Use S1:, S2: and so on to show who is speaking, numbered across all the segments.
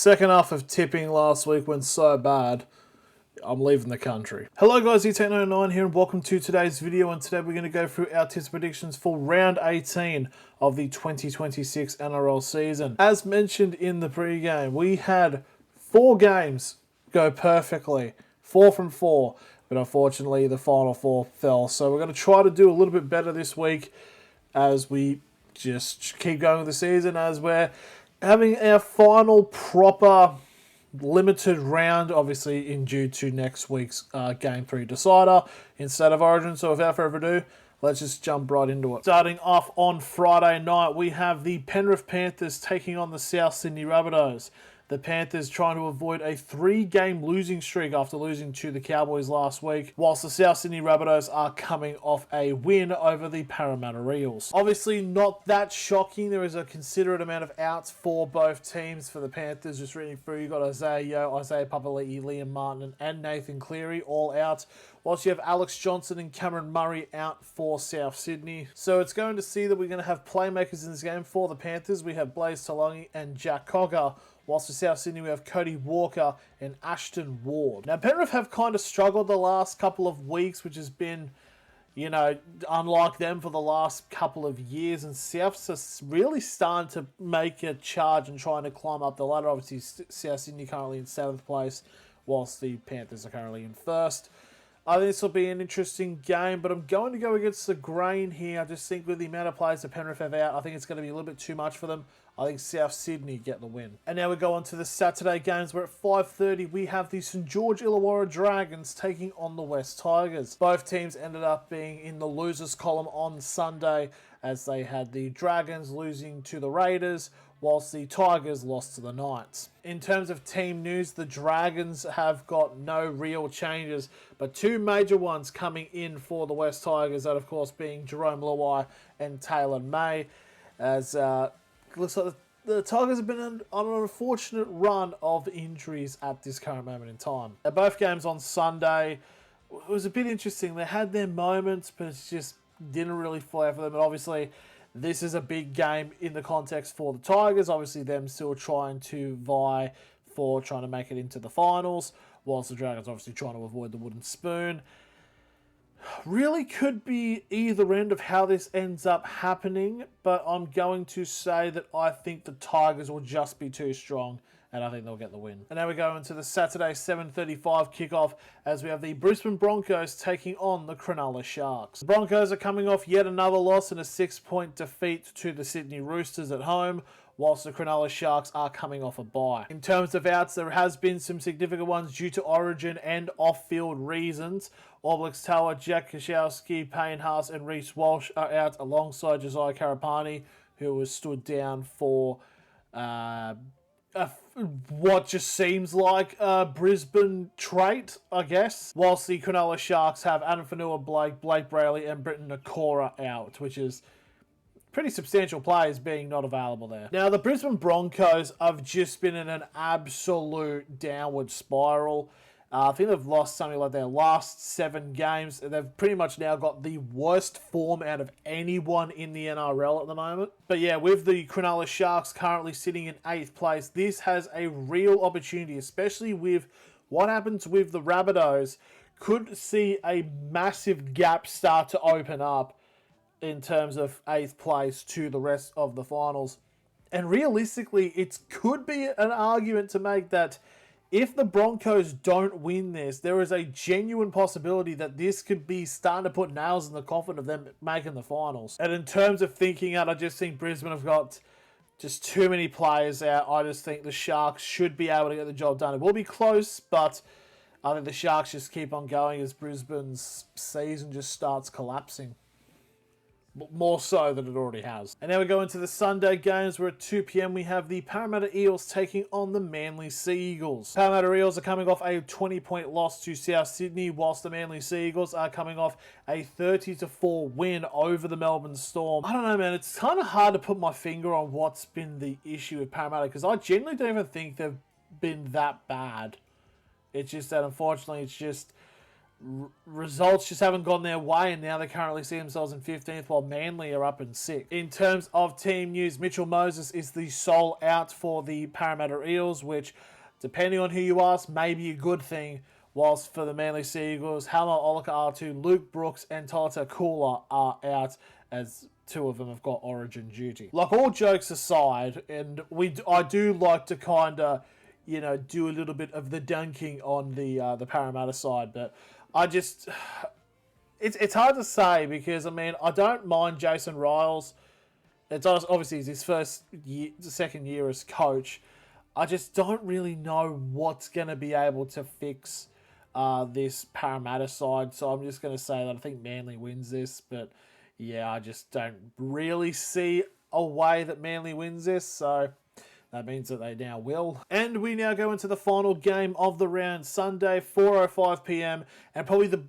S1: Second half of tipping last week went so bad, I'm leaving the country. Hello guys, E1009 here and welcome to today's video, and today we're going to go through our tips predictions for round 18 of the 2026 NRL season. As mentioned in the pre-game, we had 4 games go perfectly, 4 from 4, but unfortunately the final 4 fell. So we're going to try to do a little bit better this week as we just keep going with the season, as we're having our final proper limited round, obviously in due to next week's Game 3 decider instead of Origin. So without further ado, let's just jump right into it. Starting off on Friday night, we have the Penrith Panthers taking on the South Sydney Rabbitohs. The Panthers trying to avoid a 3-game losing streak after losing to the Cowboys last week, whilst the South Sydney Rabbitohs are coming off a win over the Parramatta Eels. Obviously not that shocking. There is a considerate amount of outs for both teams. For the Panthers, just reading through, you've got Isaiah Yeo, Isaiah Papali'i, Liam Martin and Nathan Cleary all out, whilst you have Alex Johnson and Cameron Murray out for South Sydney. So it's going to see that we're going to have playmakers in this game. For the Panthers, we have Blaze Talongi and Jack Cogger, whilst for South Sydney we have Cody Walker and Ashton Ward. Now Penrith have kind of struggled the last couple of weeks, which has been, you know, unlike them for the last couple of years, and South's are really starting to make a charge and trying to climb up the ladder. Obviously South Sydney currently in 7th place, whilst the Panthers are currently in 1st. I think this will be an interesting game, but I'm going to go against the grain here. I just think with the amount of players that Penrith have out, I think it's going to be a little bit too much for them. I think South Sydney get the win. And now we go on to the Saturday games, where at 5:30 we have the St George Illawarra Dragons taking on the West Tigers. Both teams ended up being in the losers column on Sunday, as they had the Dragons losing to the Raiders, whilst the Tigers lost to the Knights. In terms of team news, the Dragons have got no real changes, but 2 major ones coming in for the West Tigers, that of course being Jerome Luai and Taylor May, as looks like the Tigers have been on an unfortunate run of injuries at this current moment in time. At both games on Sunday, it was a bit interesting. They had their moments, but it just didn't really fly for them. And obviously, this is a big game in the context for the Tigers. Obviously, them still trying to vie for trying to make it into the finals, whilst the Dragons obviously trying to avoid the wooden spoon. Really could be either end of how this ends up happening, but I'm going to say that I think the Tigers will just be too strong, and I think they'll get the win. And now we go into the Saturday 7:35 kickoff, as we have the Brisbane Broncos taking on the Cronulla Sharks. The Broncos are coming off yet another loss in a 6-point defeat to the Sydney Roosters at home, whilst the Cronulla Sharks are coming off a bye. In terms of outs, there has been some significant ones due to origin and off-field reasons. Oblix Tower, Jack Kashowski, Payne Haas and Reece Walsh are out alongside Josiah Karapani, who was stood down for what just seems like a Brisbane trait, I guess. Whilst the Cronulla Sharks have Adam Fanua Blake, Blake Brayley and Britton Nakora out, which is pretty substantial players being not available there. Now, the Brisbane Broncos have just been in an absolute downward spiral. I think they've lost something like their last 7 games. They've pretty much now got the worst form out of anyone in the NRL at the moment. But yeah, with the Cronulla Sharks currently sitting in 8th place, this has a real opportunity, especially with what happens with the Rabbitohs. Could see a massive gap start to open up in terms of 8th place to the rest of the finals. And realistically, it could be an argument to make that if the Broncos don't win this, there is a genuine possibility that this could be starting to put nails in the coffin of them making the finals. And in terms of thinking out, I just think Brisbane have got just too many players out. I just think the Sharks should be able to get the job done. It will be close, but I think the Sharks just keep on going as Brisbane's season just starts collapsing. More so than it already has. And now we go into the Sunday games, where at 2 p.m. we have the Parramatta Eels taking on the Manly Sea Eagles. Parramatta Eels are coming off a 20-point loss to South Sydney, whilst the Manly Sea Eagles are coming off a 30-4 win over the Melbourne Storm. I don't know, man. It's kind of hard to put my finger on what's been the issue with Parramatta, because I genuinely don't even think they've been that bad. It's just that, unfortunately, it's just results just haven't gone their way, and now they currently see themselves in 15th while Manly are up in 6th. In terms of team news, Mitchell Moses is the sole out for the Parramatta Eels, which, depending on who you ask, may be a good thing. Whilst for the Manly Sea Eagles, Halma Olaka-Artu, Luke Brooks and Tata Kula are out, as 2 of them have got origin duty. Like, all jokes aside, and I do like to kind of, you know, do a little bit of the dunking on the Parramatta side, but I just, it's hard to say because, I mean, I don't mind Jason Riles. It's obviously his second year as coach. I just don't really know what's going to be able to fix this Parramatta side, so I'm just going to say that I think Manly wins this, but yeah, I just don't really see a way that Manly wins this, so that means that they now will. And we now go into the final game of the round, Sunday, 4:05 p.m, and probably the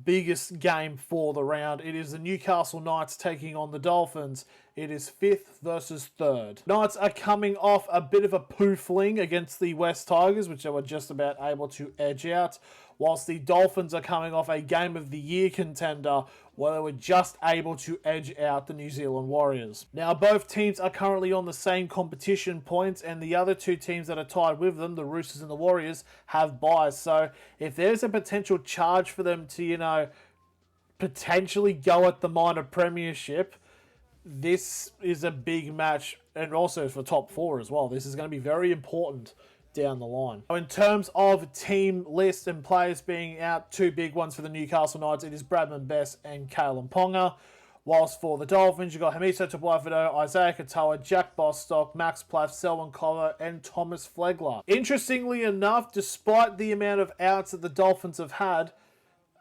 S1: biggest game for the round. It is the Newcastle Knights taking on the Dolphins. It is 5th versus 3rd. Knights are coming off a bit of a poo fling against the West Tigers, which they were just about able to edge out, whilst the Dolphins are coming off a Game of the Year contender where they were just able to edge out the New Zealand Warriors. Now, both teams are currently on the same competition points, and the other 2 teams that are tied with them, the Roosters and the Warriors, have byes. So if there's a potential charge for them to, you know, potentially go at the minor premiership, this is a big match, and also for top 4 as well. This is going to be very important down the line. In terms of team list and players being out, 2 big ones for the Newcastle Knights, it is Bradman Best and Kalen Ponga. Whilst for the Dolphins, you've got Hamiso Tabuai-Fidow, Isaiah Katoa, Jack Bostock, Max Plath, Selwyn Colo, and Thomas Flegler. Interestingly enough, despite the amount of outs that the Dolphins have had,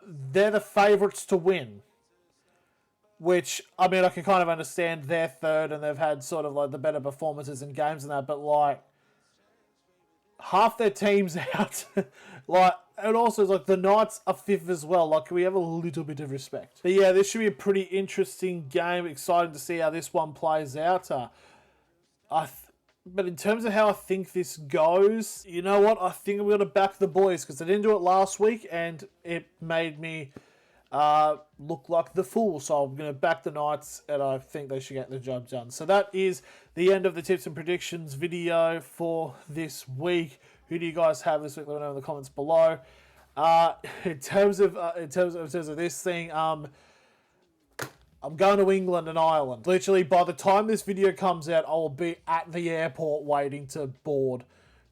S1: they're the favourites to win. Which, I mean, I can kind of understand they're 3rd and they've had sort of like the better performances in games and that, but like, half their team's out. Like, and also it's like the Knights are 5th as well. Like, can we have a little bit of respect? But yeah, this should be a pretty interesting game. Exciting to see how this one plays out. But in terms of how I think this goes, you know what? I think I'm going to back the boys because I didn't do it last week and it made me look like the fool. So I'm going to back the Knights and I think they should get the job done. So that is the end of the tips and predictions video for this week. Who do you guys have this week? Let me know in the comments below. In terms of this thing, I'm going to England and Ireland. Literally, by the time this video comes out, I will be at the airport waiting to board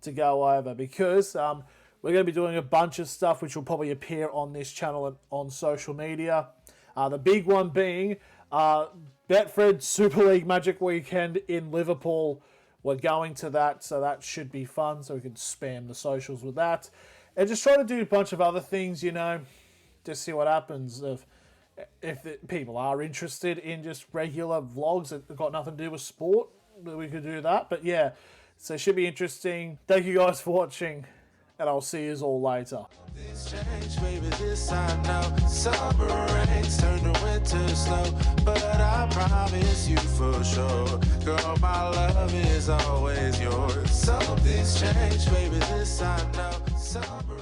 S1: to go over because we're going to be doing a bunch of stuff which will probably appear on this channel and on social media. The big one being Betfred Super League Magic Weekend in Liverpool. We're going to that, so that should be fun. So we can spam the socials with that. And just try to do a bunch of other things, you know, just see what happens. If people are interested in just regular vlogs that have got nothing to do with sport, we could do that. But yeah, so it should be interesting. Thank you guys for watching, and I'll see you all later.
S2: This change, baby, this I know. Summer rains turn to winter snow, but I promise you for sure, girl, my love is always yours. Something's changed, baby, this I know. Summer